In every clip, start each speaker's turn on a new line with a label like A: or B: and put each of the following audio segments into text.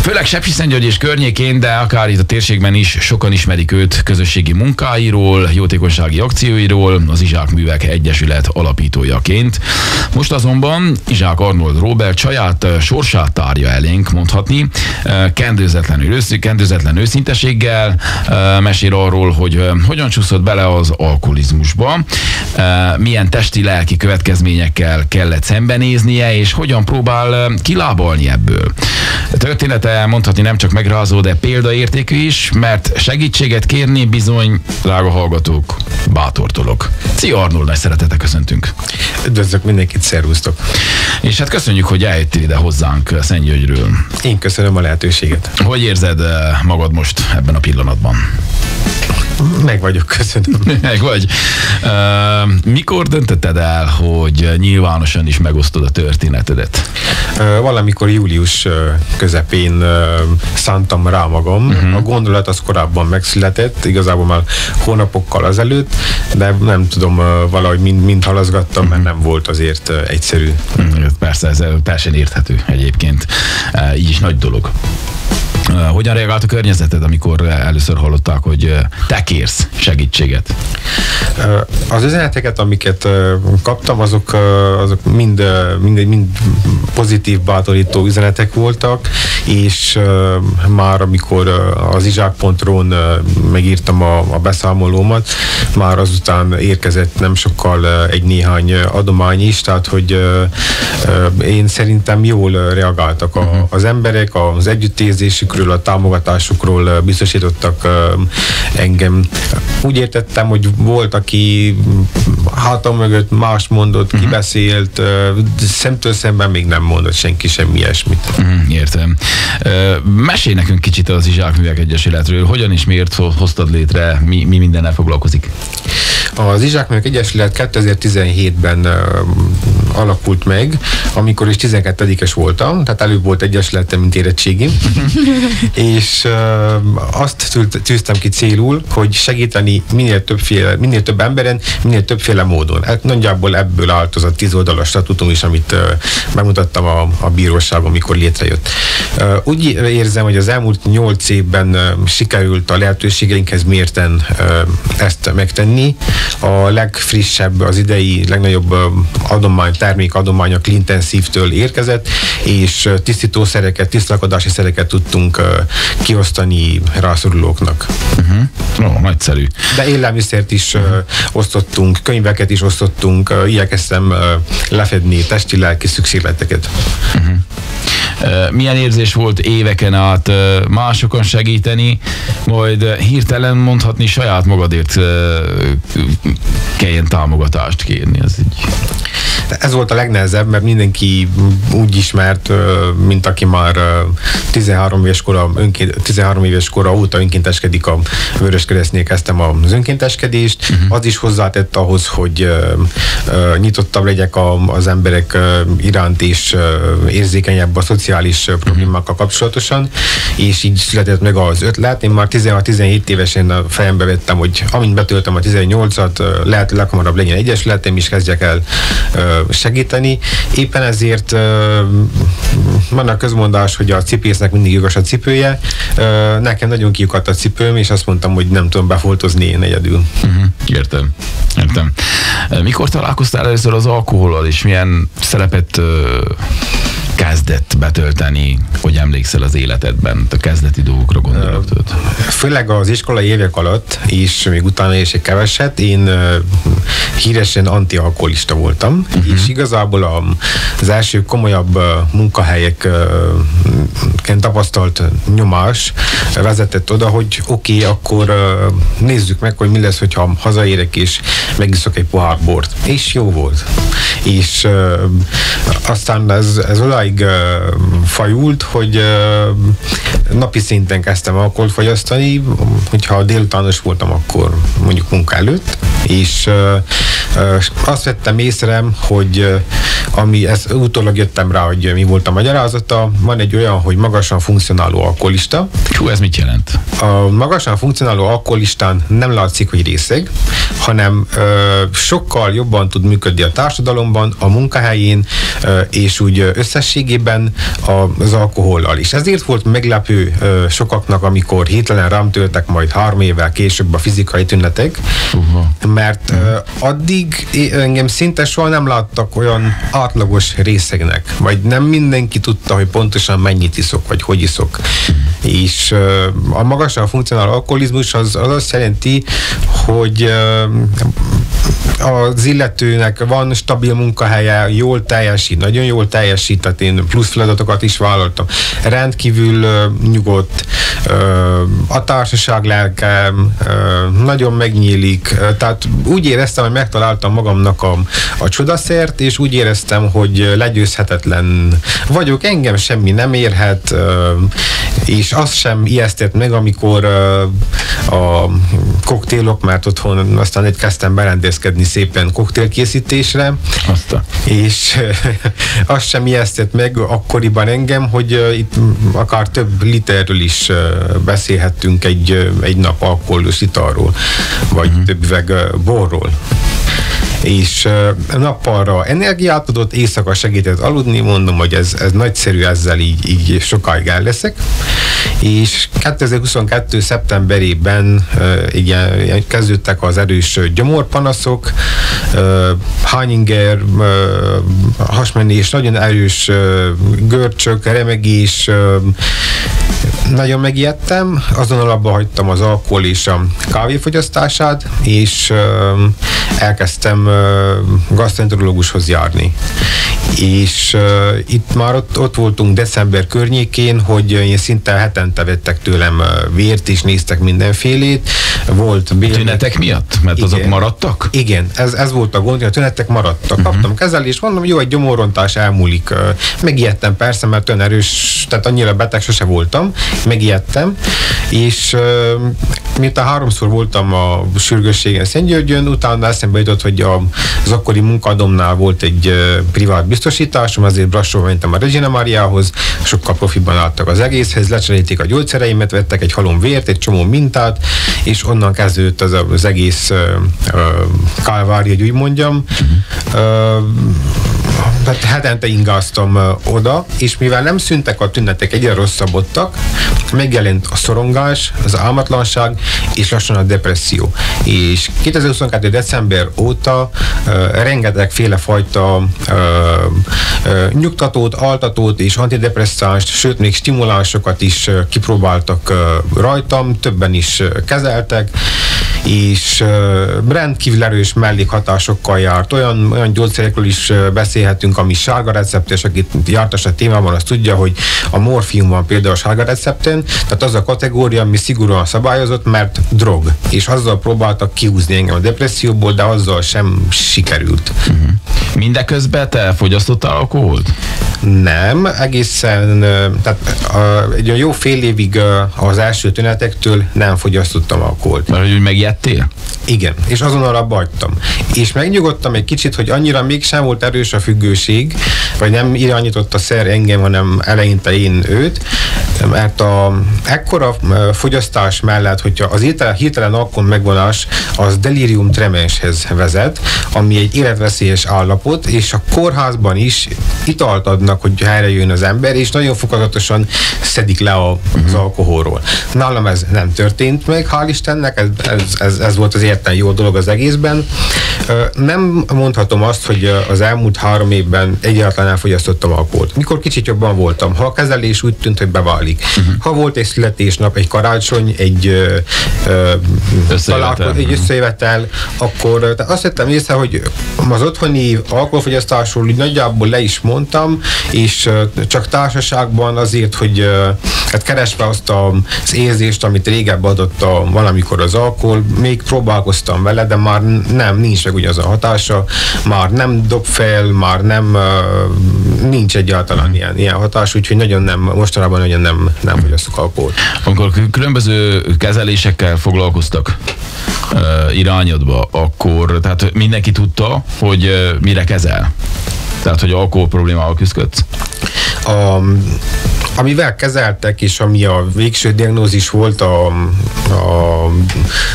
A: Főleg Sepsiszentgyörgy és környékén, de akár itt a térségben is sokan ismerik őt közösségi munkáiról, jótékonysági akcióiról, az Izsák Művek Egyesület alapítójaként. Most azonban Izsák Arnold Róbert saját sorsát tárja elénk, mondhatni, kendőzetlen őszinteséggel mesél arról, hogy hogyan csúszott bele az alkoholizmusba, milyen testi-lelki következményekkel kellett szembenéznie, és hogyan próbál kilábalni ebből. A története mondhatni nem csak megrázó, de példaértékű is, mert segítséget kérni bizony, drága hallgatók, bátortolok. Szia Arnold, nagy szeretettel köszöntünk.
B: Üdvözlök mindenkit, szervusztok.
A: És hát köszönjük, hogy eljöttél ide hozzánk Szentgyörgyről.
B: Én köszönöm a lehetőséget.
A: Hogy érzed magad most ebben a pillanatban?
B: Meg vagyok, köszönöm.
A: Meg vagy. Mikor döntötted el, hogy nyilvánosan is megosztod a történetedet?
B: Valamikor július közepén szántam rá magam. A gondolat az korábban megszületett, igazából már hónapokkal azelőtt, de nem tudom, valahogy mind halaszgattam, mert nem volt azért egyszerű.
A: Persze, ez teljesen érthető egyébként. Így is nagy dolog. Hogyan reagált a környezeted, amikor először hallották, hogy te kérsz segítséget?
B: Az üzeneteket, amiket kaptam, azok mind pozitív, bátorító üzenetek voltak, és már amikor az izsák.ru-n megírtam a beszámolómat, már azután érkezett nem sokkal egy néhány adomány is, tehát hogy én szerintem jól reagáltak az emberek, az együttérzésükről, a támogatásukról biztosítottak engem. Úgy értettem, hogy volt, aki hátam mögött más mondott, kibeszélt, szemtől szemben még nem mondott senki semmi ilyesmit.
A: Értem. Mesélj nekünk kicsit az Izsák Művek Egyesületről. Hogyan és miért hoztad létre, mi mindennel foglalkozik?
B: Az Izsák Művek Egyesület 2017-ben alakult meg, amikor is 12-es voltam, tehát előbb volt egyesületem, mint érettségim, és azt tűztem ki célul, hogy segíteni minél több emberen, minél többféle módon. Hát nagyjából ebből állt az a 10 oldalas statutum is, amit megmutattam a bíróságon, mikor létrejött. Úgy érzem, hogy az elmúlt 8 évben sikerült a lehetőségeinkhez mérten ezt megtenni. A legfrissebb, az idei legnagyobb termékadomány a Cleantensív-től érkezett, és tisztítószereket, tisztálkodási szereket tudtunk kiosztani rászorulóknak.
A: Nagyszerű.
B: De élelmiszert is osztottunk, könyveket is osztottunk, igyekeztem lefedni testi-lelki szükségleteket.
A: Milyen érzés volt éveken át másokon segíteni, majd hirtelen mondhatni saját magadért kelljen támogatást kérni?
B: Ez volt a legnehezebb, mert mindenki úgy ismert, mint aki már 13 éves kora óta önkénteskedik a Vöröskeresztnél, kezdtem az önkénteskedést. Az is hozzátett ahhoz, hogy nyitottabb legyek az emberek iránt, és érzékenyebb a szociális problémákkal kapcsolatosan, és így született meg az ötlet. Én már 16-17 évesen a fejembe vettem, hogy amint betöltöm a 18-at, lehet leghamarabb legyen egyesületem, és kezdjek el segíteni. Éppen ezért van a közmondás, hogy a cipésznek mindig jogos a cipője. Nekem nagyon kiukadt a cipőm, és azt mondtam, hogy nem tudom befoltozni én egyedül.
A: Értem. Mikor találkoztál először az alkohollal, és milyen szerepet kezdett betölteni, hogy emlékszel az életedben? A kezdeti dolgokra gondolok.
B: Főleg az iskolai évek alatt, és még utána is egy keveset, én híresen antialkoholista voltam, és igazából az első komolyabb munkahelyeken tapasztalt nyomás vezetett oda, hogy oké, akkor nézzük meg, hogy mi lesz, hogyha hazaérek és megiszok egy pohár bort. És jó volt. És aztán ez odáig fajult, hogy napi szinten kezdtem alkoholt fogyasztani, hogyha délutános voltam, akkor mondjuk munka előtt, és azt vettem észre, hogy ami ezt utólag jöttem rá, hogy mi volt a magyarázata. Van egy olyan, hogy magasan funkcionáló alkoholista.
A: Hú, ez mit jelent?
B: A magasan funkcionáló alkoholistán nem látszik, hogy részeg, hanem sokkal jobban tud működni a társadalomban, a munkahelyén, és úgy összességében az alkohollal is. Ezért volt meglepő sokaknak, amikor hirtelen rám törtek majd 3 évvel később a fizikai tünetek, mert addig engem szinte soha nem láttak olyan átlagos részegnek, vagy nem mindenki tudta, hogy pontosan mennyit iszok, vagy hogy iszok. És a magasan funkcionáló alkoholizmus az azt jelenti, hogy az illetőnek van stabil munkahelye, jól teljesít, nagyon jól teljesít, tehát én plusz feladatokat is vállaltam. Rendkívül nyugodt, a társaság lelkem nagyon megnyílik, tehát úgy éreztem, hogy megtaláltam magamnak a csodaszert, és úgy éreztem, hogy legyőzhetetlen vagyok, engem semmi nem érhet, és az sem ijesztett meg, amikor a koktélok, mert otthon aztán kezdtem berendezkedni szépen koktélkészítésre, és az sem ijesztett meg akkoriban engem, hogy itt akár több literről is beszélhettünk egy nap alkoholos italról, vagy több üveg borról. És nappalra energiát adott, éjszaka segített aludni, mondom, hogy ez nagyszerű, ezzel így sokáig el leszek. És 2022. szeptemberében igen, kezdődtek az erős gyomorpanaszok, hányinger, hasmenés, nagyon erős görcsök, remegés, nagyon megijedtem, azonnal abba hagytam az alkohol és a kávéfogyasztását, és elkezdtem gasztroenterológushoz járni. És itt már ott voltunk december környékén, hogy én szinte hetente vettek tőlem vért, és néztek mindenfélét. Volt
A: tünetek miatt? Mert igen, azok maradtak?
B: Igen, ez volt a gond, hogy a tünetek maradtak. Kaptam kezelést, mondom, jó, egy gyomorrontás elmúlik. Megijedtem persze, mert olyan erős, tehát annyira beteg sose voltam. Megijedtem, és miután 3-szor voltam a sürgősségen Szentgyörgyön, utána eszembe jutott, hogy az akkori munkadómnál volt egy privát biztosításom, azért Brassóba mentem a Regina Mariához, sokkal profiban álltak az egészhez, lecserélték a gyógyszereimet, vettek egy halom vért, egy csomó mintát, és onnan kezdődött az egész kálvária, hogy úgy mondjam. Tehát hetente ingáztam oda, és mivel nem szűntek a tünetek, egyre rosszabbodtak, megjelent a szorongás, az álmatlanság, és lassan a depresszió. És 2022. december óta rengetegféle fajta nyugtatót, altatót és antidepresszánst, sőt még stimulánsokat is kipróbáltak rajtam, többen is kezeltek, és rendkívül erős mellékhatásokkal járt. Olyan gyógyszerekről is beszélhetünk, ami sárga receptes, akit jártas a témában, az tudja, hogy a morfium van például a sárga recepten, tehát az a kategória, ami szigorúan szabályozott, mert drog. És azzal próbáltak kihúzni engem a depresszióból, de azzal sem sikerült.
A: Mindeközben te fogyasztottál alkoholt?
B: Nem, egészen, tehát egy jó fél évig az első tünetektől nem fogyasztottam alkoholt.
A: Mert hogy úgy megijedtél?
B: Igen, és azonnal abba hagytam. És megnyugodtam egy kicsit, hogy annyira mégsem volt erős a függőség, vagy nem irányított a szer engem, hanem eleinte én őt, mert ekkora fogyasztás mellett, hogyha az hirtelen alkohol megvonás, az delirium tremenshez vezet, ami egy életveszélyes állapot, és a kórházban is italt adnak, hogy helyre jön az ember, és nagyon fokozatosan szedik le az alkoholról. Nálam ez nem történt meg, hál' Istennek, ez volt az érten jó dolog az egészben. Nem mondhatom azt, hogy az elmúlt 3 évben egyáltalán elfogyasztottam alkoholt. Mikor kicsit jobban voltam, ha a kezelés úgy tűnt, hogy beválik. Ha volt egy születésnap, egy karácsony, egy összejövetel, akkor azt vettem észre, hogy az otthoni alkoholfogyasztásról nagyjából le is mondtam, és csak társaságban azért, hogy hát keresve azt az érzést, amit régebb adott valamikor az alkohol, még próbálkoztam vele, de már nincs meg ugyanaz a hatása, már nem dob fel, már nincs egyáltalán ilyen hatás, úgyhogy mostanában nagyon nem fogyasztok alkoholt.
A: Amikor különböző kezelésekkel foglalkoztak irányodba, akkor tehát mindenki tudta, hogy mire kezel? Tehát, hogy alkohol problémával küzdködsz?
B: Amivel kezeltek, és ami a végső diagnózis volt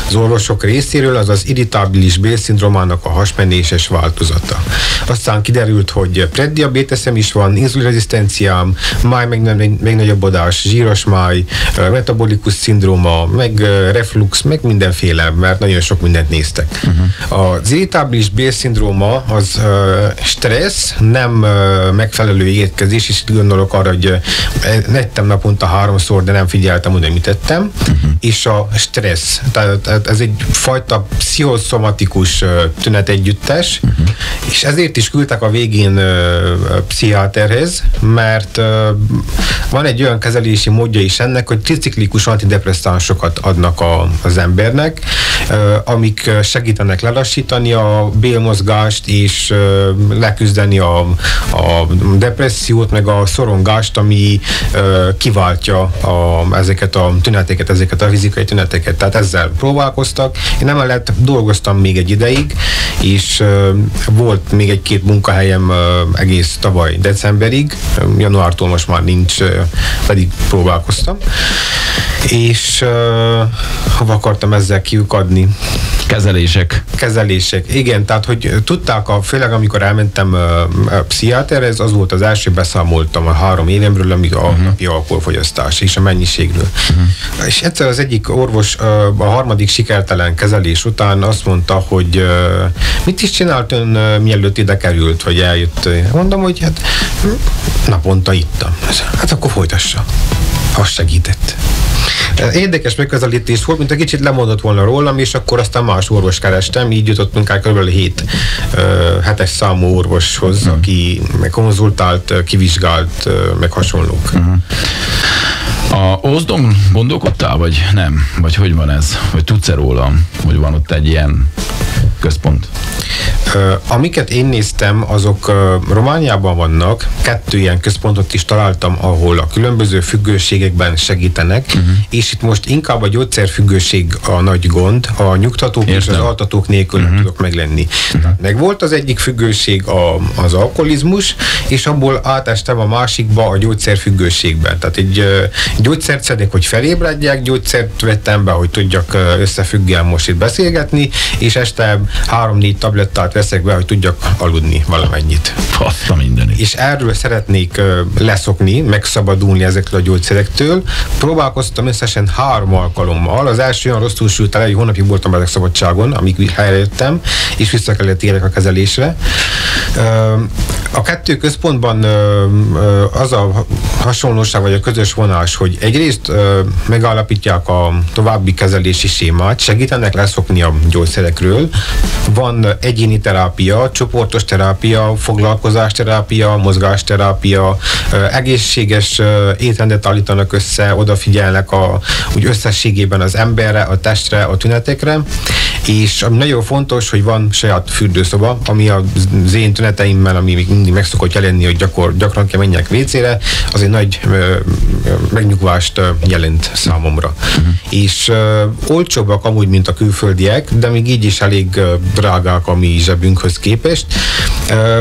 B: az orvosok részéről, az az irritábilis bélszindrómának a hasmenéses változata. Aztán kiderült, hogy preddiabéteszem is van, inzulinrezisztenciám, máj megnagyobbodás, zsíros máj, metabolikus szindróma, meg reflux, meg mindenféle, mert nagyon sok mindent néztek. Az irritábilis bélszindróma az stressz, nem megfelelő étkezés, és gondolok arra, hogy ettem naponta 3-szor, de nem figyeltem oda, mit ettem, és a stressz. Tehát ez egy fajta pszichoszomatikus tünetegyüttes, és ezért is küldtek a végén pszichiáterhez, mert van egy olyan kezelési módja is ennek, hogy triciklikus antidepresszánsokat adnak az embernek, amik segítenek lelassítani a bélmozgást, és leküzdeni a depressziót, meg a szorongást, ami kiváltja ezeket a tüneteket, ezeket a fizikai tüneteket. Tehát ezzel próbálkoztak. Én emellett dolgoztam még egy ideig, és volt még egy-két munkahelyem egész tavaly decemberig, januártól most már nincs, pedig próbálkoztam. És hova akartam ezzel kiukadni? Kezelések. Igen, tehát hogy tudták, főleg amikor elmentem pszichiáterhez, az volt az első, beszámoltam a 3 évemről, ami a napi alkoholfogyasztás és a mennyiségről. És egyszer az egyik orvos a 3. sikertelen kezelés után azt mondta, hogy mit is csinált ön, mielőtt ide került, vagy eljött. Mondom, hogy hát naponta ittam. Hát akkor folytassa. Az segített. Érdekes megközelítés volt, mint a kicsit lemondott volna rólam, és akkor aztán más orvos kerestem, így jutottunk el kb. 7-es számú orvoshoz, aki konzultált, kivizsgált, meg hasonlók.
A: A OSZDON gondolkodtál, vagy nem? Vagy hogy van ez? Vagy tudsz-e róla, hogy van ott egy ilyen központ?
B: Amiket én néztem, azok Romániában vannak, 2 ilyen központot is találtam, ahol a különböző függőségekben segítenek, és itt most inkább a gyógyszerfüggőség a nagy gond, a nyugtatók és az altatók nélkül nem tudok meglenni. Meg volt az egyik függőség az alkoholizmus, és abból átestem a másikba, a gyógyszerfüggőségben. Tehát egy gyógyszert szedek, hogy felébredjek, gyógyszert vettem be, hogy tudjak összefüggően most itt beszélgetni, és este 3-4 tablettát veszek be, hogy tudjak aludni valamennyit.
A: Faszta mindenit.
B: És erről szeretnék leszokni, megszabadulni ezektől a gyógyszerektől. Próbálkoztam összesen 3 alkalommal. Az első olyan rosszul sült el, egy hónapig voltam betegszabadságon, amíg helyrejöttem, és vissza kellett térjek a kezelésre. A 2 központban az a hasonlóság, vagy a közös vonás, hogy egyrészt megállapítják a további kezelési sémát, segítenek leszokni a gyógyszerekről. Van egyéni terápia, csoportos terápia, foglalkozásterápia, mozgásterápia, egészséges étrendet állítanak össze, odafigyelnek úgy összességében az emberre, a testre, a tünetekre, és ami nagyon fontos, hogy van saját fürdőszoba, ami az én tüneteimmel, ami még mindig meg szokott jelenni, hogy gyakran kell menjek WC-re, az egy nagy megnyugvást jelent számomra. És olcsóbbak amúgy, mint a külföldiek, de még így is elég drágák a mi zsebünkhöz képest.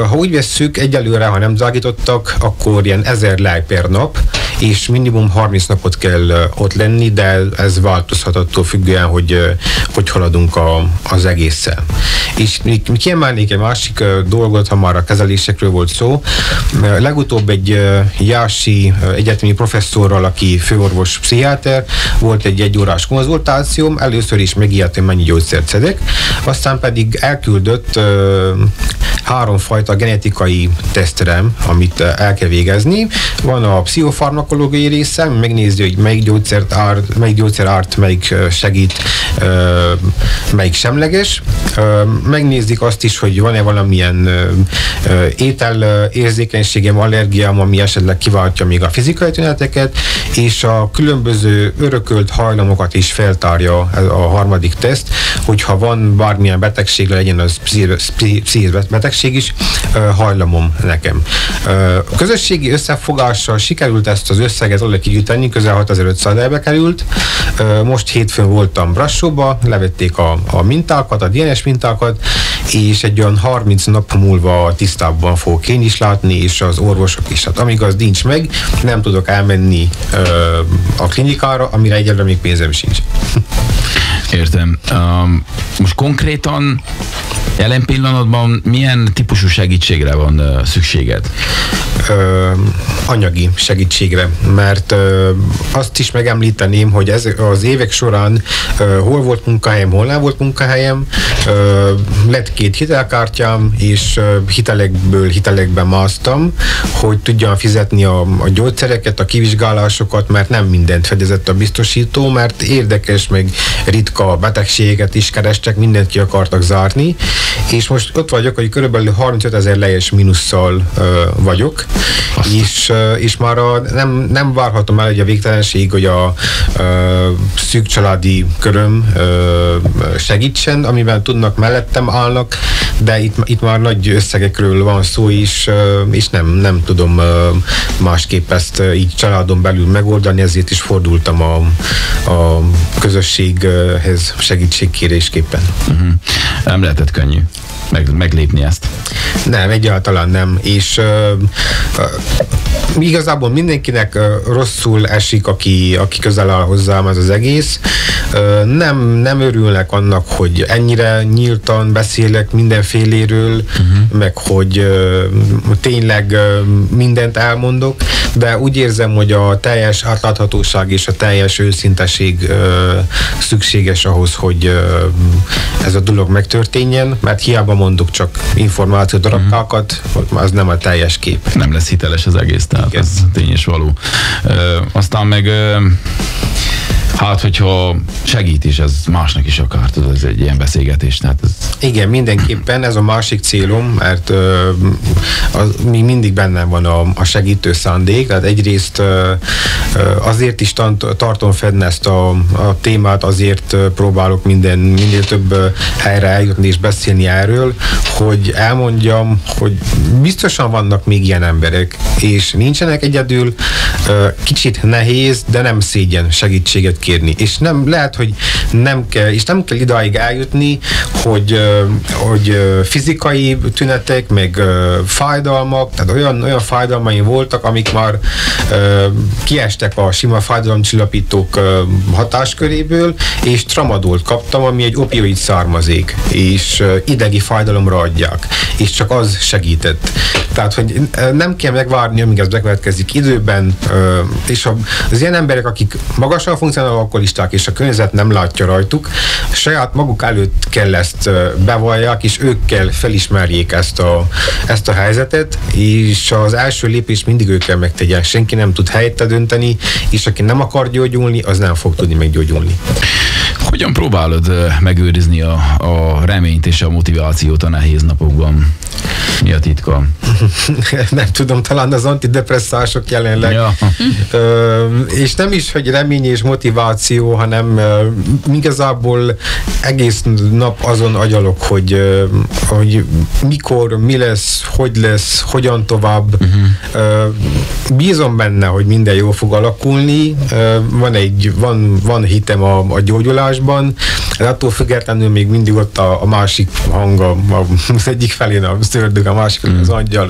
B: Ha úgy vesszük, egyelőre, ha nem drágítottak, akkor ilyen 1000 lej per nap, és minimum 30 napot kell ott lenni, de ez változhat attól függően, hogy haladunk az egésszel. És kiemelnék egy másik dolgot, ha már a kezelésekről volt szó. Legutóbb egy jási egyetemi professzorral, aki főorvos pszichiáter, volt egy 1 órás konzultációm, először is megijedtem, mennyi gyógyszert szedek, aztán pedig elküldött 3 fajta genetikai tesztre, amit el kell végezni. Van a pszichofarmakológiai része, megnézi, hogy melyik gyógyszer árt, melyik segít, melyik semleges. Megnézik azt is, hogy van-e valamilyen ételérzékenységem, allergiám, ami esetleg kiváltja még a fizikai tüneteket, és a különböző örökölt hajlamokat is feltárja a 3. teszt, hogyha van bármilyen betegség, legyen az pszichés betegség is, hajlamom nekem. A közösségi összefogással sikerült ezt az összeget oda kigyűjteni, közel 6500 elbe került. Most hétfőn voltam Brassóba, levették a mintákat, a DNS mintákat, és egy olyan 30 nap múlva tisztábban fogok én is látni, és az orvosok is. Hát amíg az nincs meg, nem tudok elmenni a klinikára, amire egyelőre még pénzem sincs.
A: Értem. Most konkrétan jelen pillanatban milyen típusú segítségre van szükséged?
B: Anyagi segítségre, mert azt is megemlíteném, hogy az évek során hol volt munkahelyem, hol nem volt munkahelyem, lett 2 hitelkártyám, és hitelekben másztam, hogy tudjam fizetni a gyógyszereket, a kivizsgálásokat, mert nem mindent fedezett a biztosító, mert érdekes, meg ritka betegségeket is kerestek, mindent ki akartak zárni, és most ott vagyok, hogy körülbelül 35 000 lejes mínusszal vagyok, és már nem várhatom el, hogy a végtelenség, hogy a szűk családi köröm segítsen, amiben tudnak, mellettem állnak, de itt már nagy összegekről van szó is, és nem tudom másképp ezt így családon belül megoldani, ezért is fordultam a közösséghez segítségkérésképpen.
A: Nem lehetett könnyű meglépni ezt.
B: Nem, egyáltalán nem, és igazából mindenkinek rosszul esik, aki közel áll hozzám ez az egész. Nem örülnek annak, hogy ennyire nyíltan beszélek mindenféléről, meg hogy tényleg mindent elmondok, de úgy érzem, hogy a teljes átláthatóság és a teljes őszinteség szükséges ahhoz, hogy ez a dolog megtörténjen, mert hiába mondok csak információ darabkákat, az nem a teljes kép.
A: Nem lesz hiteles az egész, tehát igen. Ez tény és való. Aztán meg hát, hogyha segít is, ez másnak is akar, tudod, ez egy ilyen beszélgetés. Tehát ez... Igen,
B: mindenképpen ez a másik célom, mert még mindig bennem van a segítő szándék, tehát egyrészt azért is tartom fenn ezt a témát, azért próbálok minél több helyre eljutni és beszélni erről, hogy elmondjam, hogy biztosan vannak még ilyen emberek, és nincsenek egyedül, kicsit nehéz, de nem szégyen segítséget kérni. És nem lehet, hogy nem kell idáig eljutni, hogy fizikai tünetek, meg fájdalmak, tehát olyan fájdalmaim voltak, amik már kiestek a sima fájdalomcsillapítók hatásköréből, és tramadolt kaptam, ami egy opioid származék, és idegi fájdalomra adják, és csak az segített. Tehát, hogy nem kell megvárni, amíg ez bekövetkezik időben, és az ilyen emberek, akik magasan funkcionáló alkoholisták, és a környezet nem látja rajtuk, saját maguk előtt kell ezt bevallják, és ők kell felismerjék ezt a helyzetet, és az első lépés mindig ők kell megtegyen. Senki nem tud helyette dönteni, és aki nem akar gyógyulni, az nem fog tudni meggyógyulni.
A: Hogyan próbálod megőrizni a reményt és a motivációt a nehéz napokban? Mi a titka?
B: Nem tudom, talán az antidepresszások jelenleg. Ja. És nem is, hogy remény és motiváció, hanem igazából egész nap azon agyalok, hogy mikor, mi lesz, hogy lesz, hogyan tovább. Bízom benne, hogy minden jól fog alakulni. Van hitem a gyógyulásban, de attól függetlenül még mindig ott a másik hang, az egyik felén a szördög, a másik felén az angyal,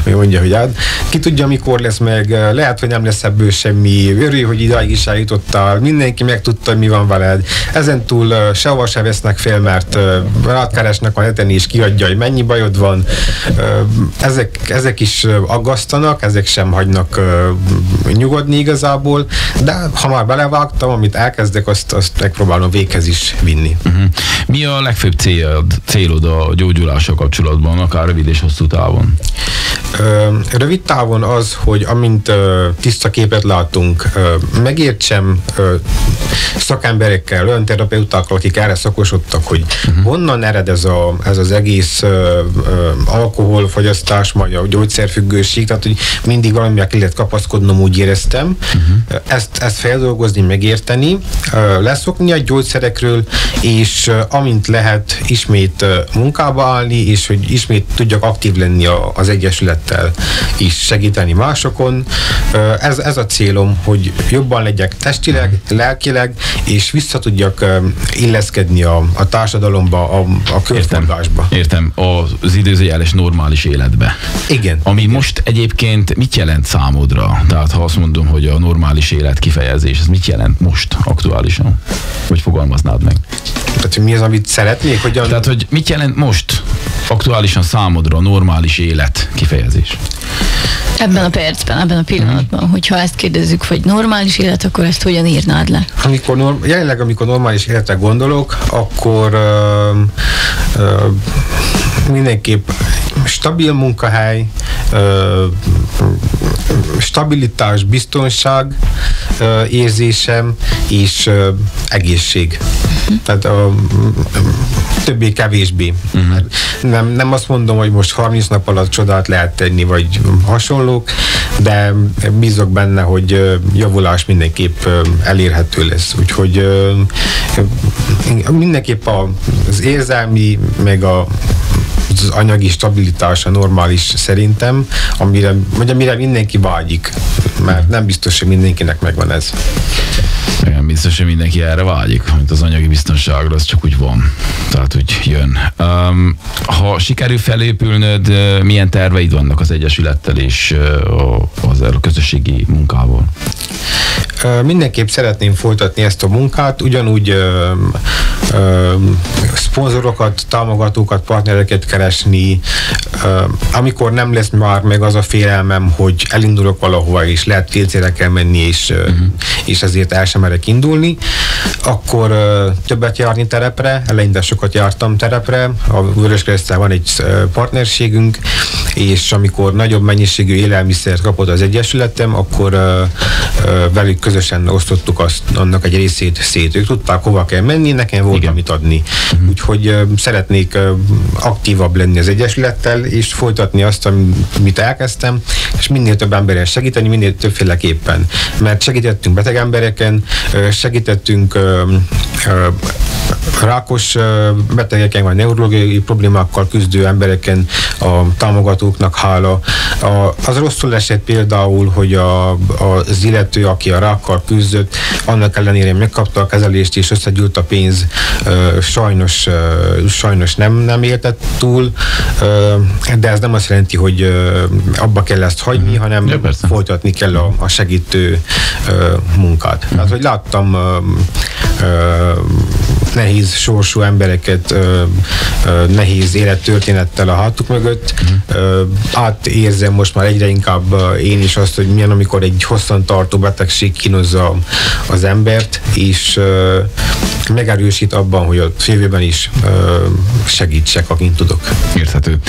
B: hogy mondja, hogy hát ki tudja, mikor lesz meg, lehet, hogy nem lesz ebből semmi, örülj, hogy idáig is eljutottál, mindenki megtudta, hogy mi van veled, ezentúl sehova se vesznek fél, mert rátkeresnek a neten és kiadja, hogy mennyi bajod van. Ezek is aggasztanak, ezek sem hagynak nyugodni igazából, de ha már belevágtam, amit elkezdek, azt megpróbálom véghez is vinni.
A: Mi a legfőbb célod a gyógyulással kapcsolatban, akár rövid és hosszú távon?
B: Rövid távon az, hogy amint tiszta képet látunk, megértsem szakemberekkel, olyan terapeutákkal, akik erre szakosodtak, hogy honnan ered ez az egész alkoholfogyasztás, vagy a gyógyszerfüggőség, tehát hogy mindig valamivel ki lehet kapaszkodnom, úgy éreztem. Ezt feldolgozni, megérteni, leszokni a gyógyszerekről, és amint lehet ismét munkába állni, és hogy ismét tudjak aktív lenni az egyesület egyesülettel is segíteni másokon. Ez a célom, hogy jobban legyek testileg, lelkileg, és vissza tudjak illeszkedni a társadalomba, a körforgásba.
A: Értem, az időzőjeles normális életbe.
B: Igen.
A: Ami
B: igen.
A: most egyébként mit jelent számodra? Tehát ha azt mondom, hogy a normális élet kifejezés, ez mit jelent most aktuálisan? Hogy fogalmaznád meg?
B: Tehát mi az, amit szeretnék?
A: Tehát, hogy mit jelent most aktuálisan számodra a normális élet kifejezés?
C: Ebben a percben, ebben a pillanatban, hogyha ezt kérdezzük, hogy normális élet, akkor ezt hogyan írnád le?
B: Jelenleg, amikor normális életre gondolok, akkor mindenképp stabil munkahely, stabilitás, biztonság érzésem és egészség. Tehát többé-kevésbé. Nem azt mondom, hogy most 30 nap alatt csodát lehet tenni, vagy hasonlók, de bízok benne, hogy javulás mindenképp elérhető lesz. Úgyhogy mindenképp az érzelmi, meg az anyagi stabilitás a normális szerintem, amire mindenki vágyik, mert nem biztos, hogy mindenkinek megvan ez.
A: Igen, biztos, hogy mindenki erre vágyik, mint az anyagi biztonságra, az csak úgy van. Tehát úgy jön. Ha sikerül felépülnöd, milyen terveid vannak az Egyesülettel és a közösségi munkával?
B: Mindenképp szeretném folytatni ezt a munkát, ugyanúgy szponzorokat, támogatókat, partnereket keresni, amikor nem lesz már meg az a félelmem, hogy elindulok valahova, és lehet félcélre kell menni, és ezért el sem merek indulni, akkor többet járni terepre, eleinte sokat jártam terepre, a Vöröskereszttel van egy partnerségünk, és amikor nagyobb mennyiségű élelmiszert kapott az Egyesületem, akkor velük közösen osztottuk annak egy részét szét. Ők tudták, hova kell menni, nekem volt amit adni. Úgyhogy szeretnék aktívabb lenni az Egyesülettel, és folytatni azt, amit elkezdtem, és minél több emberen segíteni, minél többféleképpen. Mert segítettünk beteg embereken, segítettünk rákos betegeken, vagy neurológiai problémákkal küzdő embereken, a támogatóknak hála. Az rosszul esett például, hogy az illető, aki a rákkal küzdött, annak ellenére megkapta a kezelést és összegyűlt a pénz, sajnos nem éltett túl, de ez nem azt jelenti, hogy abba kell ezt hagyni, hanem folytatni kell a segítő munkát. Tehát, hogy láttam nehéz sorsú embereket, nehéz élettörténettel a hátuk mögött. Átérzem most már egyre inkább én is azt, hogy milyen, amikor egy hosszantartó betegség kínozza az embert, és megerősít abban, hogy a jövőben is segítsek, akin tudok.
A: Érthető.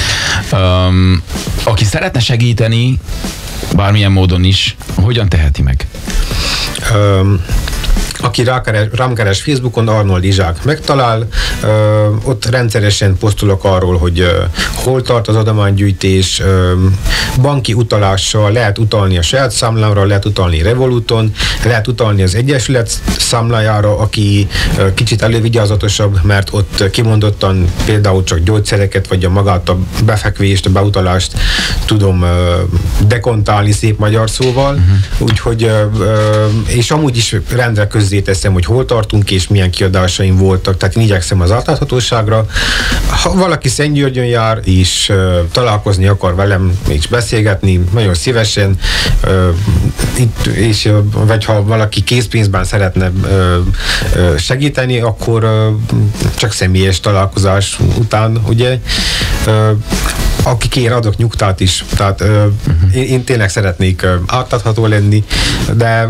A: Aki szeretne segíteni, bármilyen módon is, hogyan teheti meg?
B: Aki rám keres Facebookon, Arnold Izsák megtalál, ott rendszeresen posztolok arról, hogy hol tart az adománygyűjtés, banki utalással lehet utalni a saját számlámra, lehet utalni Revoluton, lehet utalni az Egyesület számlájára, aki kicsit elővigyázatosabb, mert ott kimondottan például csak gyógyszereket, vagy magát a befekvést, a beutalást tudom dekontálni szép magyar szóval, úgyhogy és amúgy is rendre közzéteszem, hogy hol tartunk és milyen kiadásaim voltak, tehát én igyekszem az átláthatóságra. Ha valaki Szentgyörgyön jár és találkozni akar velem és beszélgetni, nagyon szívesen, vagy ha valaki készpénzben szeretne segíteni, akkor csak személyes találkozás után, ugye? Akik én adok nyugtát is, tehát én tényleg szeretnék átlátható lenni, de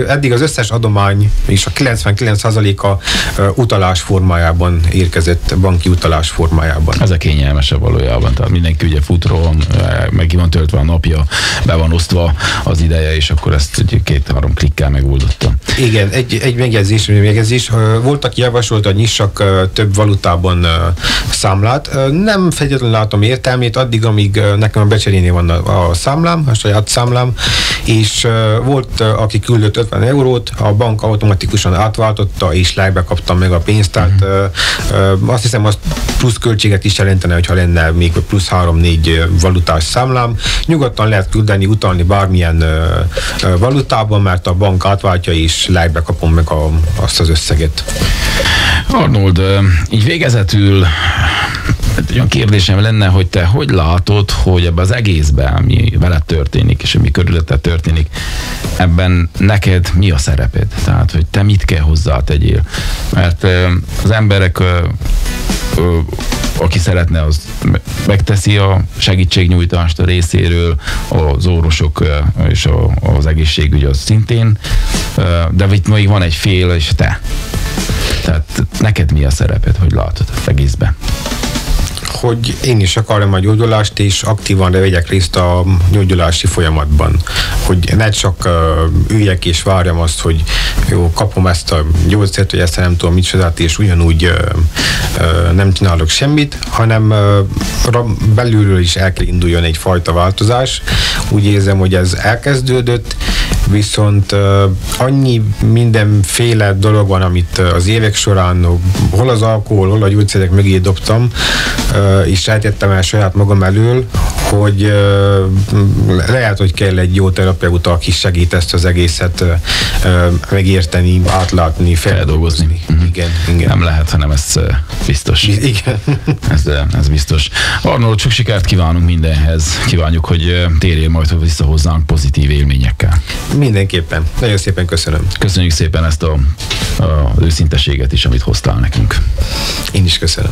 B: eddig az összes adomány és a 99%-a utalás formájában érkezett, banki utalás formájában.
A: Ez a kényelmesebb valójában, tehát mindenki ugye futról, meg ki van töltve a napja, be van osztva az ideje, és akkor ezt 2-3 klikkel megoldotta.
B: Igen, egy megjegyzés. Volt, aki javasolt, hogy nyissak több valutában számlát. Nem feltétlenül látom látom értelmét, addig, amíg nekem a becserénél van a számlám, a saját számlám, és volt, aki küldött 50 eurót, a bank automatikusan átváltotta, és live-be kaptam meg a pénzt, tehát azt hiszem, az plusz költséget is jelentene, hogyha lenne még plusz 3-4 valutás számlám. Nyugodtan lehet küldeni, utalni bármilyen valutában, mert a bank átváltja, és live-be kapom meg azt az összeget.
A: Arnold, így végezetül egy olyan kérdésem lenne, hogy te hogy látod, hogy ebben az egészben, ami veled történik, és ami körülötted történik, ebben neked mi a szereped? Tehát, hogy te mit kell hozzátegyél? Mert az emberek, aki szeretne, az megteszi a segítségnyújtást a részéről, az orvosok és az egészségügy az szintén, de itt még van egy fél, és te. Tehát neked mi a szereped, hogy látod az egészben?
B: Hogy én is akarom a gyógyulást, és aktívan vegyek részt a gyógyulási folyamatban. Hogy ne csak üljek és várjam azt, hogy jó, kapom ezt a gyógyszert, hogy ezt nem tudom micsodát, és ugyanúgy nem csinálok semmit, hanem belülről is el kell induljon egyfajta változás. Úgy érzem, hogy ez elkezdődött, viszont annyi mindenféle dolog van, amit az évek során hol az alkohol, hol a gyógyszerek mögé dobtam, és rejtettem el saját magam elől, hogy lehet, hogy kell egy jó terapeuta, aki segít ezt az egészet megérteni, átlátni, feldolgozni. Igen.
A: Nem lehet, hanem ez biztos.
B: Igen.
A: Ez biztos. Arnold, sok sikert kívánunk mindenhez. Kívánjuk, hogy térjél majd vissza hozzánk pozitív élményekkel.
B: Mindenképpen. Nagyon szépen köszönöm.
A: Köszönjük szépen ezt az őszinteséget is, amit hoztál nekünk.
B: Én is köszönöm.